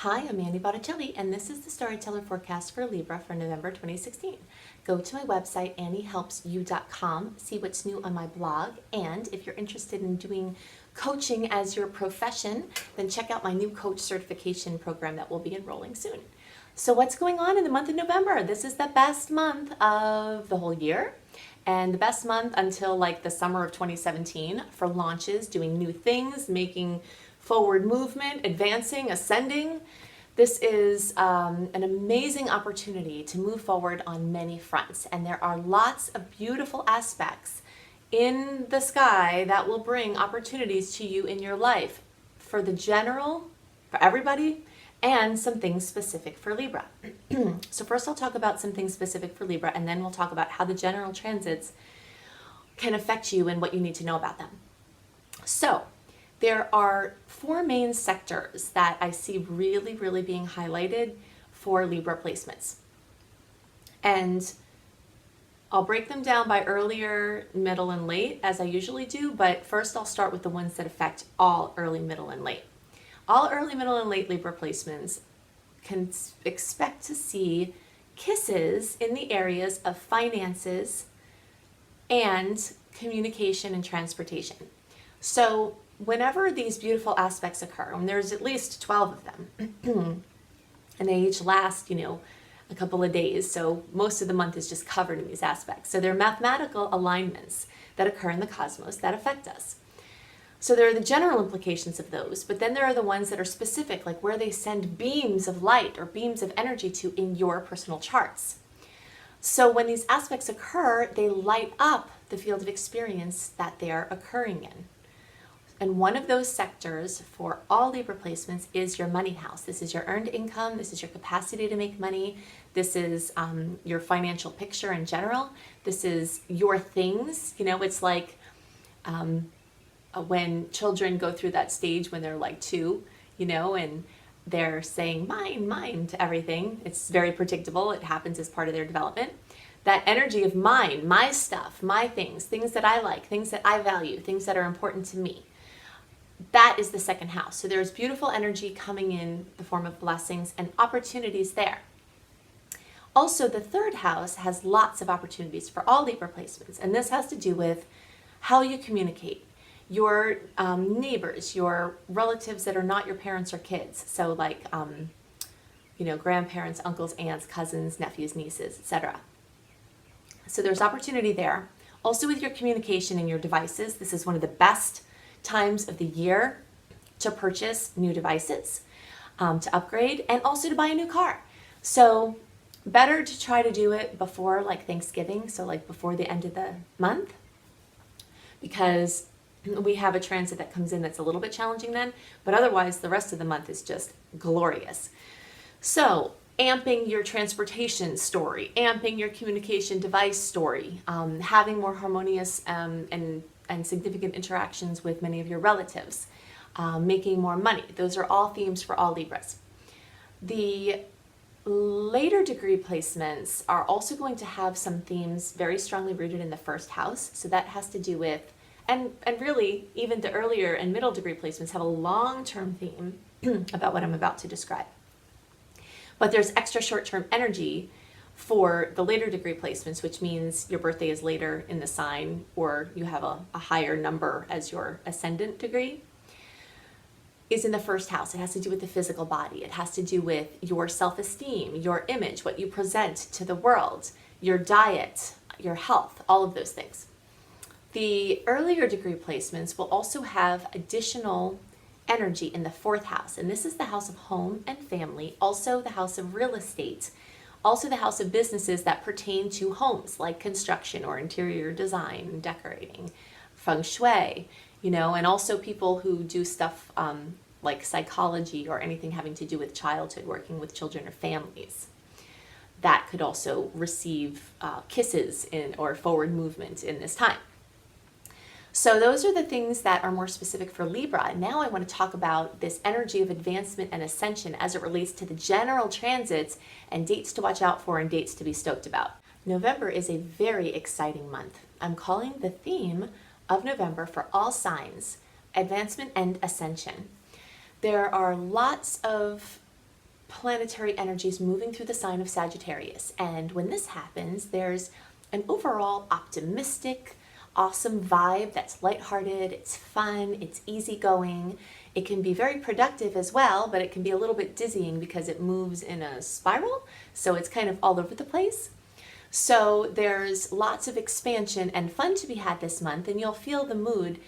Hi, I'm Mandy Botticelli, and this is the Storyteller Forecast for Libra for November 2016. Go to my website, anniehelpsyou.com, see what's new on my blog, and if you're interested in doing coaching as your profession, then check out my new coach certification program that will be enrolling soon. So what's going on in the month of November? This is the best month of the whole year, and the best month until like the summer of 2017 for launches, doing new things, making forward movement, advancing, ascending. This is an amazing opportunity to move forward on many fronts, and there are lots of beautiful aspects in the sky that will bring opportunities to you in your life for the general, for everybody, and some things specific for Libra. So first I'll talk about some things specific for Libra, and then we'll talk about how the general transits can affect you and what you need to know about them. So there are four main sectors that I see really being highlighted for Libra placements. And I'll break them down by earlier, middle, and late, as I usually do, but first I'll start with the ones that affect all early, middle, and late. All early, middle, and late Libra placements can expect to see kisses in the areas of finances and communication and transportation. So whenever these beautiful aspects occur, and there's at least 12 of them, and they each last, a couple of days, so most of the month is just covered in these aspects. So they're mathematical alignments that occur in the cosmos that affect us. So there are the general implications of those, but then there are the ones that are specific, like where they send beams of light or beams of energy to in your personal charts. So when these aspects occur, they light up the field of experience that they are occurring in. And one of those sectors for all Libra placements is your money house. This is your earned income. This is your capacity to make money. This is your financial picture in general. This is your things. It's like when children go through that stage when they're like 2, and they're saying mine to everything. It's very predictable. It happens as part of their development. That energy of mine, my stuff, my things that I like, things that I value, things that are important to me. That is the second house. So there's beautiful energy coming in the form of blessings and opportunities there. Also, the third house has lots of opportunities for all Libra placements, and this has to do with how you communicate. Your neighbors, your relatives that are not your parents or kids, so like grandparents, uncles, aunts, cousins, nephews, nieces, etc. So there's opportunity there. Also with your communication and your devices, this is one of the best times of the year to purchase new devices, to upgrade, and also to buy a new car. So better to try to do it before like Thanksgiving, so like before the end of the month, because we have a transit that comes in that's a little bit challenging then, but otherwise the rest of the month is just glorious. So amping your transportation story, amping your communication device story, having more harmonious and significant interactions with many of your relatives, making more money. Those are all themes for all Libras. The later degree placements are also going to have some themes very strongly rooted in the first house. So that has to do with, and really even the earlier and middle degree placements have a long-term theme about what I'm about to describe. But there's extra short-term energy for the later degree placements, which means your birthday is later in the sign or you have a higher number as your ascendant degree, is in the first house. It has to do with the physical body. It has to do with your self-esteem, your image, what you present to the world, your diet, your health, all of those things. The earlier degree placements will also have additional energy in the fourth house, and this is the house of home and family, also the house of real estate, also the house of businesses that pertain to homes, like construction or interior design and decorating, feng shui, and also people who do stuff like psychology or anything having to do with childhood, working with children or families. That could also receive kisses or forward movement in this time. So those are the things that are more specific for Libra. Now I want to talk about this energy of advancement and ascension as it relates to the general transits and dates to watch out for and dates to be stoked about. November is a very exciting month. I'm calling the theme of November for all signs advancement and ascension. There are lots of planetary energies moving through the sign of Sagittarius. And when this happens, there's an overall optimistic, awesome vibe that's lighthearted, it's fun, it's easygoing. It can be very productive as well, but it can be a little bit dizzying because it moves in a spiral, so it's kind of all over the place. So there's lots of expansion and fun to be had this month, and you'll feel the mood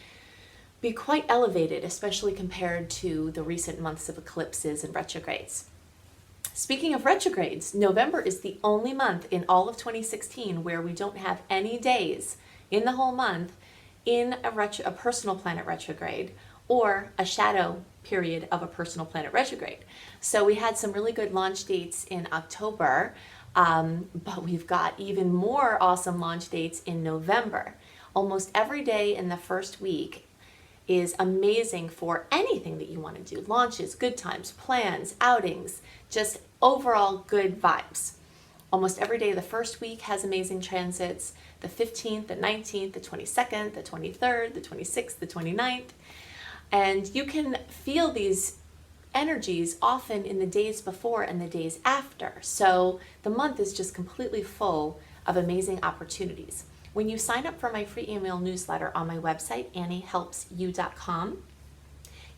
be quite elevated, especially compared to the recent months of eclipses and retrogrades. Speaking of retrogrades, November is the only month in all of 2016 where we don't have any days in the whole month in a personal planet retrograde or a shadow period of a personal planet retrograde. So we had some really good launch dates in October, but we've got even more awesome launch dates in November. Almost every day in the first week is amazing for anything that you want to do. Launches, good times, plans, outings, just overall good vibes. Almost every day of the first week has amazing transits. The 15th, the 19th, the 22nd, the 23rd, the 26th, the 29th. And you can feel these energies often in the days before and the days after. So the month is just completely full of amazing opportunities. When you sign up for my free email newsletter on my website, anniehelpsyou.com,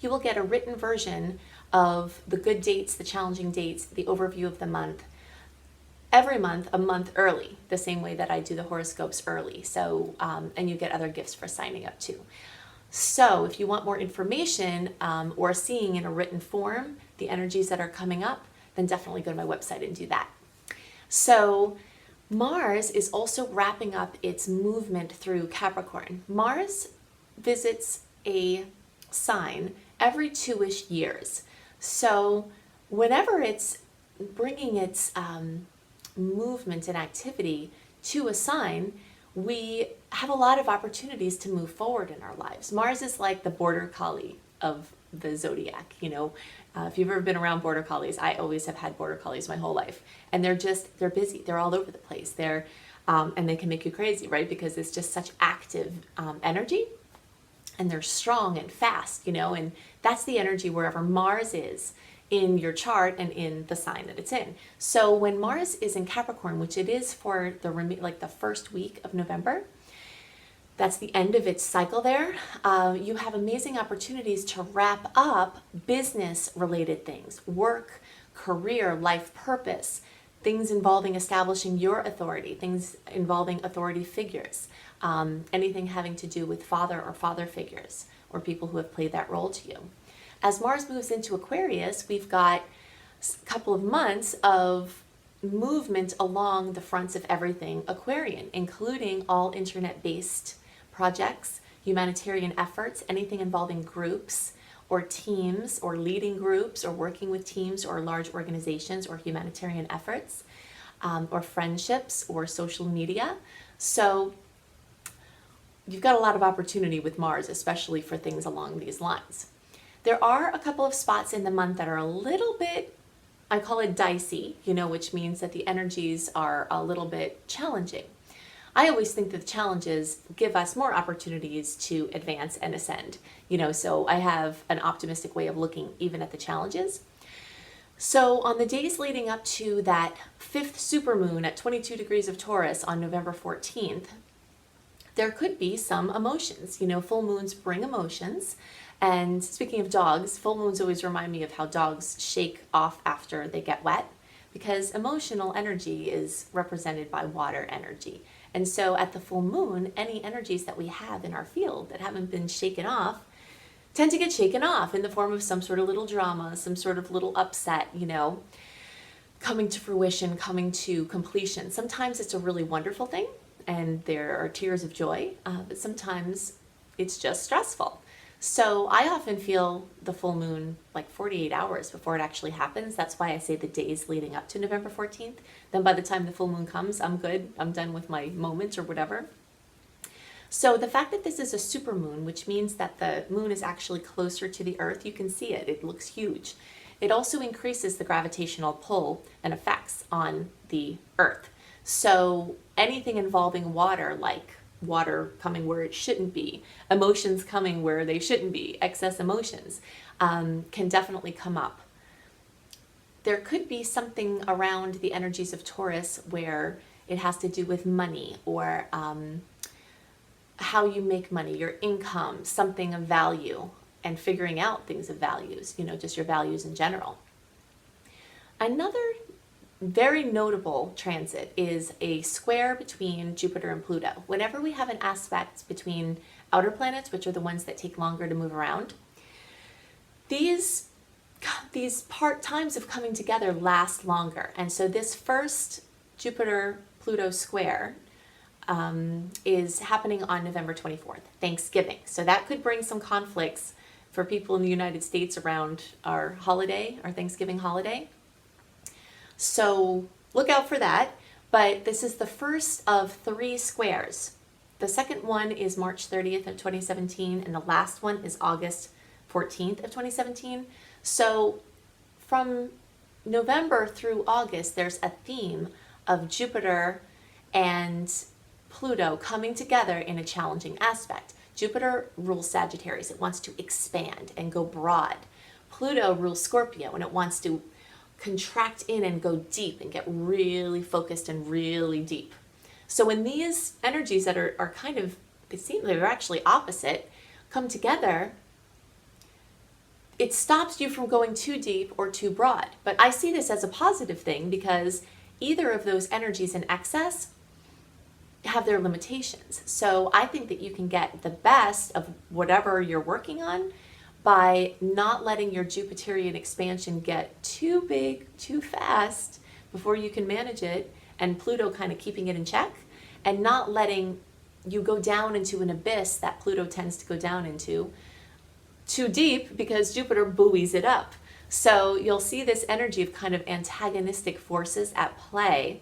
you will get a written version of the good dates, the challenging dates, the overview of the month, every month, a month early, the same way that I do the horoscopes early. So, and you get other gifts for signing up too. So if you want more information or seeing in a written form the energies that are coming up, then definitely go to my website and do that. So Mars is also wrapping up its movement through Capricorn. Mars visits a sign every 2-ish years. So whenever it's bringing its movement and activity to a sign, we have a lot of opportunities to move forward in our lives. Mars is like the border collie of the zodiac. You know, if you've ever been around border collies, I always have had border collies my whole life, and they're busy. They're all over the place. And they can make you crazy, right? Because it's just such active energy, and they're strong and fast, you know, and that's the energy wherever Mars is in your chart and in the sign that it's in. So when Mars is in Capricorn, which it is for the first week of November, that's the end of its cycle there, you have amazing opportunities to wrap up business-related things, work, career, life purpose, things involving establishing your authority, things involving authority figures, anything having to do with father or father figures or people who have played that role to you. As Mars moves into Aquarius, we've got a couple of months of movement along the fronts of everything Aquarian, including all internet-based projects, humanitarian efforts, anything involving groups or teams or leading groups or working with teams or large organizations or humanitarian efforts or friendships or social media. So you've got a lot of opportunity with Mars, especially for things along these lines. There are a couple of spots in the month that are a little bit, I call it dicey, you know, which means that the energies are a little bit challenging. I always think that the challenges give us more opportunities to advance and ascend, you know, so I have an optimistic way of looking even at the challenges. So on the days leading up to that 5th supermoon at 22 degrees of Taurus on November 14th, there could be some emotions. You know, full moons bring emotions. And speaking of dogs, full moons always remind me of how dogs shake off after they get wet, because emotional energy is represented by water energy. And so at the full moon, any energies that we have in our field that haven't been shaken off tend to get shaken off in the form of some sort of little drama, some sort of little upset, you know, coming to fruition, coming to completion. Sometimes it's a really wonderful thing and there are tears of joy, but sometimes it's just stressful. So I often feel the full moon like 48 hours before it actually happens. That's why I say the days leading up to November 14th. Then by the time the full moon comes, I'm good. I'm done with my moment or whatever. So the fact that this is a supermoon, which means that the moon is actually closer to the earth, you can see it. It looks huge. It also increases the gravitational pull and effects on the earth. So anything involving water, like water coming where it shouldn't be, emotions coming where they shouldn't be, excess emotions, can definitely come up. there could be something around the energies of Taurus where it has to do with money or how you make money, your income, something of value, and figuring out things of values, just your values in general. Another very notable transit is a square between Jupiter and Pluto. Whenever we have an aspect between outer planets, which are the ones that take longer to move around, these part times of coming together last longer. And so this first Jupiter-Pluto square is happening on November 24th, Thanksgiving. So that could bring some conflicts for people in the United States around our holiday, our Thanksgiving holiday. So look out for that. But this is the first of 3 squares. The second one is March 30th of 2017, and the last one is August 14th of 2017. So from November through August, there's a theme of Jupiter and Pluto coming together in a challenging aspect. Jupiter rules Sagittarius. It wants to expand and go broad. Pluto rules Scorpio, and it wants to contract in and go deep and get really focused and really deep. So when these energies that are kind of, they seem they're actually opposite, come together, it stops you from going too deep or too broad. But I see this as a positive thing because either of those energies in excess have their limitations. So I think that you can get the best of whatever you're working on by not letting your Jupiterian expansion get too big, too fast before you can manage it, and Pluto kind of keeping it in check, and not letting you go down into an abyss that Pluto tends to go down into too deep because Jupiter buoys it up. So you'll see this energy of kind of antagonistic forces at play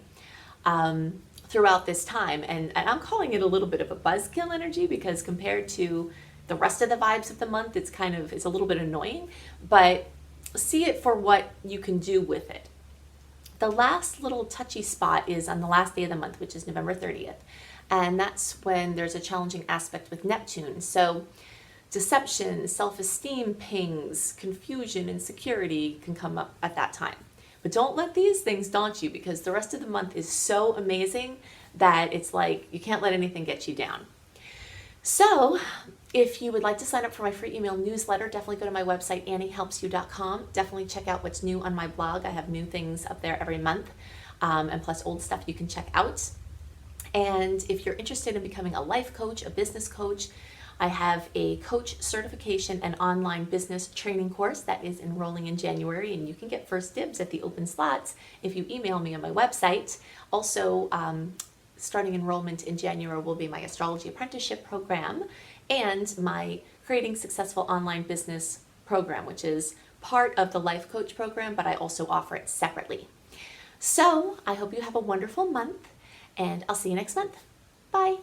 throughout this time. And I'm calling it a little bit of a buzzkill energy because compared to the rest of the vibes of the month, it's a little bit annoying, but see it for what you can do with it. The last little touchy spot is on the last day of the month, which is November 30th. And that's when there's a challenging aspect with Neptune. So deception, self-esteem pings, confusion, insecurity can come up at that time. But don't let these things daunt you because the rest of the month is so amazing that it's like you can't let anything get you down. So if you would like to sign up for my free email newsletter, definitely go to my website, anniehelpsyou.com. Definitely check out what's new on my blog. I have new things up there every month, and plus old stuff you can check out. And if you're interested in becoming a life coach, a business coach, I have a coach certification and online business training course that is enrolling in January, and you can get first dibs at the open slots if you email me on my website. Also, starting enrollment in January will be my astrology apprenticeship program and my creating successful online business program, which is part of the life coach program, but I also offer it separately. So I hope you have a wonderful month, and I'll see you next month. Bye.